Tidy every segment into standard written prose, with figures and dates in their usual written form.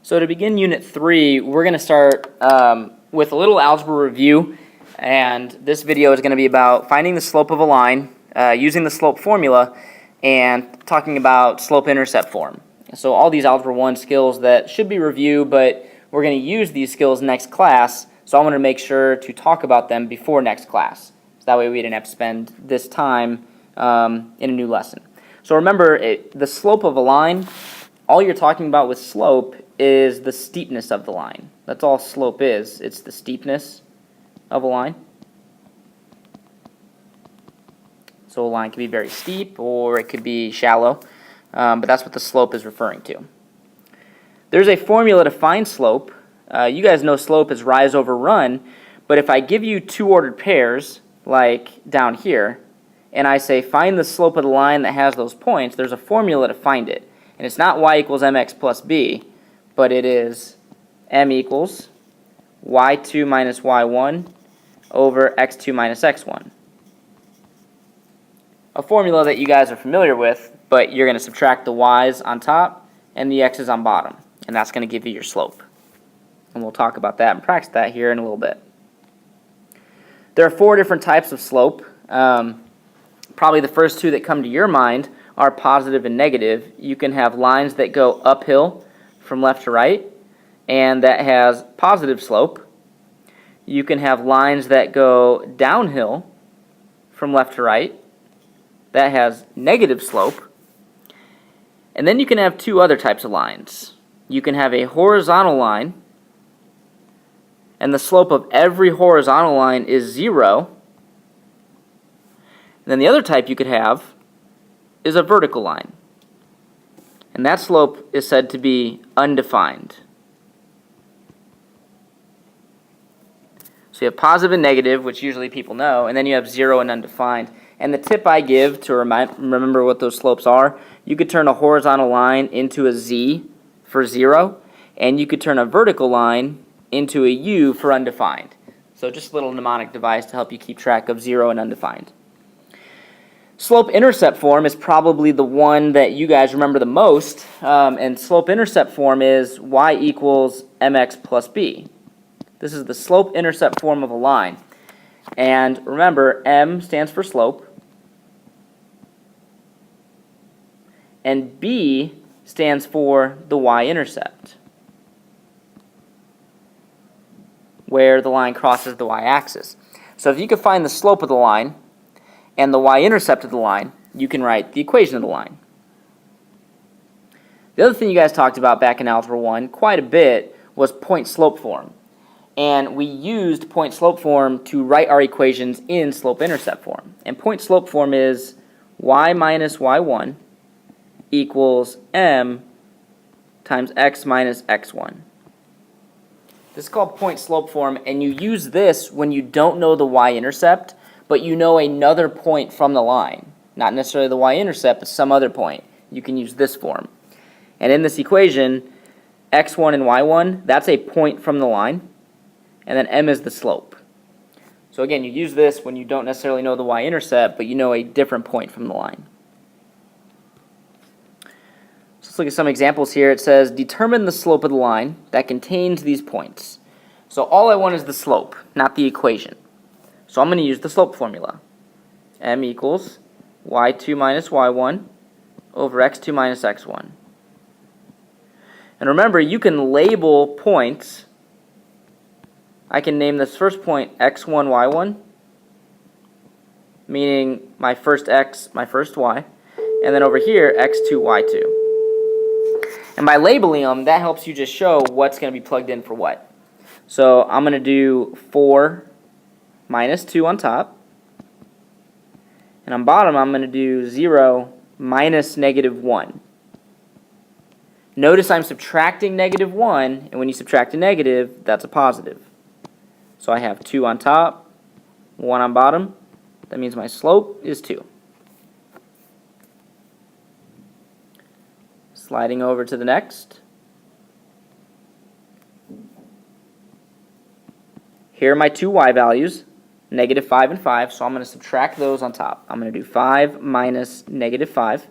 So to begin Unit 3, we're going to start with a little algebra review, and this video is going to be about finding the slope of a line, using the slope formula, and talking about slope-intercept form. So all these Algebra 1 skills that should be reviewed, but we're going to use these skills next class, so I want to make sure to talk about them before next class. So that way we didn't have to spend this time in a new lesson. So remember, the slope of a line, all you're talking about with slope is the steepness of the line. That's all slope is. It's the steepness of a line. So a line can be very steep or it could be shallow, but that's what the slope is referring to. There's a formula to find slope. You guys know slope is rise over run, but if I give you two ordered pairs, like down here, and I say find the slope of the line that has those points, there's a formula to find it. And it's not y equals mx plus b, but it is m equals y2 minus y1 over x2 minus x1. A formula that you guys are familiar with, but you're going to subtract the y's on top and the x's on bottom, and that's going to give you your slope. And we'll talk about that and practice that here in a little bit. There are four different types of slope. Probably the first two that come to your mind are positive and negative. You can have lines that go uphill from left to right, and that has positive slope. You can have lines that go downhill from left to right. That has negative slope. And then you can have two other types of lines. You can have a horizontal line, and the slope of every horizontal line is 0. And then the other type you could have is a vertical line. And that slope is said to be undefined. So you have positive and negative, which usually people know, and then you have 0 and undefined. And the tip I give to remember what those slopes are, you could turn a horizontal line into a z for 0, and you could turn a vertical line into a u for undefined. So just a little mnemonic device to help you keep track of 0 and undefined. Slope-intercept form is probably the one that you guys remember the most, and slope-intercept form is y equals mx plus b. This is the slope-intercept form of a line. And remember, m stands for slope, and b stands for the y-intercept, where the line crosses the y-axis. So if you could find the slope of the line and the y-intercept of the line, you can write the equation of the line. The other thing you guys talked about back in Algebra 1 quite a bit was point-slope form. And we used point-slope form to write our equations in slope-intercept form. And point-slope form is y minus y1 equals m times x minus x1. This is called point-slope form, and you use this when you don't know the y-intercept, but you know another point from the line. Not necessarily the y-intercept, but some other point. You can use this form. And in this equation, x1 and y1, that's a point from the line, and then m is the slope. So again, you use this when you don't necessarily know the y-intercept, but you know a different point from the line. So let's look at some examples here. It says, determine the slope of the line that contains these points. So all I want is the slope, not the equation. So I'm going to use the slope formula. M equals y2 minus y1 over x2 minus x1. And remember, you can label points. I can name this first point x1, y1, meaning my first x, my first y, and then over here, x2, y2. And by labeling them, that helps you just show what's going to be plugged in for what. So I'm going to do 4 minus 2 on top, and on bottom I'm going to do 0 minus negative 1. Notice I'm subtracting negative 1, and when you subtract a negative, that's a positive. So I have 2 on top, 1 on bottom. That means my slope is 2. Sliding over to the next. Here are my two y values, negative 5 and 5, so I'm going to subtract those on top. I'm going to do 5 minus negative 5,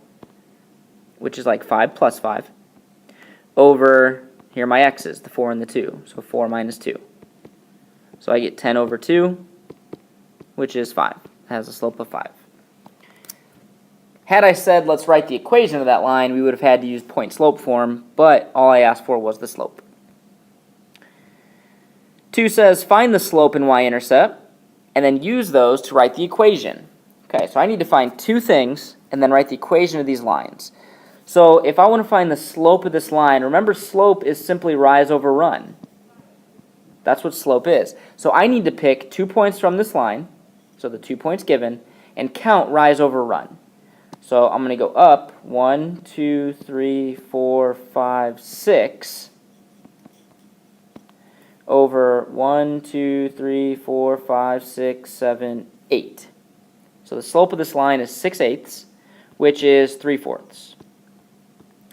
which is like 5 plus 5, over Here are my x's, the 4 and the 2. So 4 minus 2. So I get 10 over 2, which is 5. It has a slope of 5. Had I said let's write the equation of that line, we would have had to use point-slope form, but all I asked for was the slope. 2 says find the slope and y-intercept, and then use those to write the equation. Okay, so I need to find two things and then write the equation of these lines. So if I want to find the slope of this line, remember slope is simply rise over run. That's what slope is. So I need to pick 2 points from this line, so the 2 points given, and count rise over run. So I'm going to go up 1, 2, 3, 4, 5, 6 over 1, 2, 3, 4, 5, 6, 7, 8. So the slope of this line is 6/8, which is 3/4.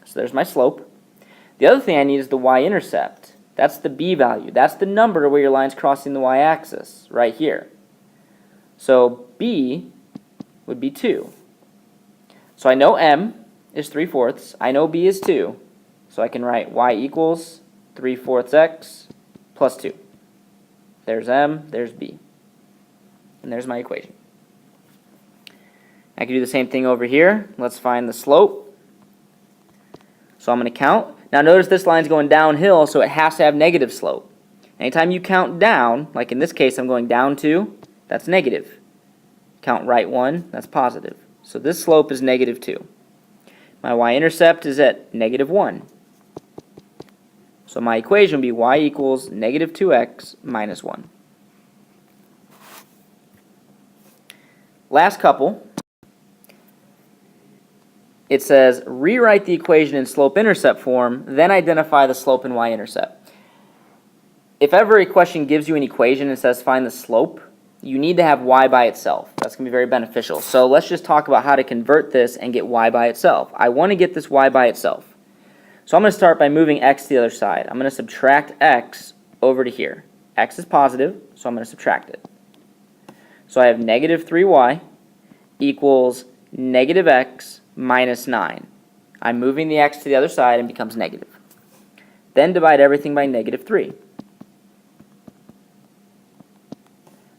So there's my slope. The other thing I need is the y-intercept. That's the b value. That's the number where your line's crossing the y-axis, right here. So b would be 2. So I know m is 3/4. I know b is 2. So I can write y equals 3/4 x plus 2. There's m, there's b. And there's my equation. I can do the same thing over here. Let's find the slope. So I'm going to count. Now notice this line's going downhill, so it has to have negative slope. Anytime you count down, like in this case I'm going down 2, that's negative. Count right 1, that's positive. So this slope is negative 2. My y-intercept is at negative 1. So my equation would be y equals negative 2x minus 1. Last couple. It says rewrite the equation in slope-intercept form, then identify the slope and y-intercept. If ever a question gives you an equation and says find the slope, you need to have y by itself. That's going to be very beneficial. So let's just talk about how to convert this and get y by itself. I want to get this y by itself. So I'm going to start by moving x to the other side. I'm going to subtract x over to here. X is positive, so I'm going to subtract it. So I have negative 3y equals negative x minus 9. I'm moving the x to the other side and it becomes negative. Then divide everything by negative 3.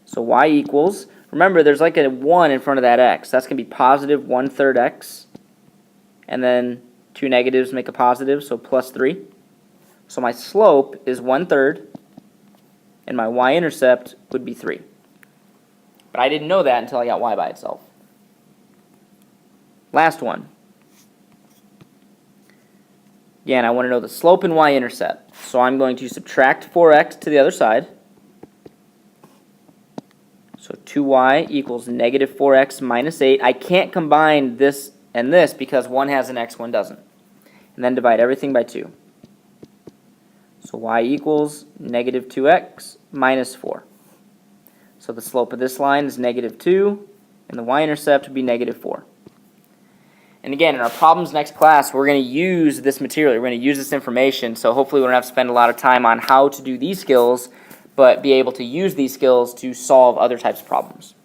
So y equals, remember there's like a 1 in front of that x. That's going to be positive 1/3 x. And then 2 negatives make a positive, so plus 3. So my slope is 1/3, and my y-intercept would be 3. But I didn't know that until I got y by itself. Last one. Again, I want to know the slope and y-intercept. So I'm going to subtract 4x to the other side. So 2y equals negative 4x minus 8. I can't combine this and this because one has an x, one doesn't. And then divide everything by 2. So y equals negative 2x minus 4. So the slope of this line is negative 2, and the y-intercept would be negative 4. And again, in our problems next class, we're going to use this material. We're going to use this information, so hopefully we don't have to spend a lot of time on how to do these skills, but be able to use these skills to solve other types of problems.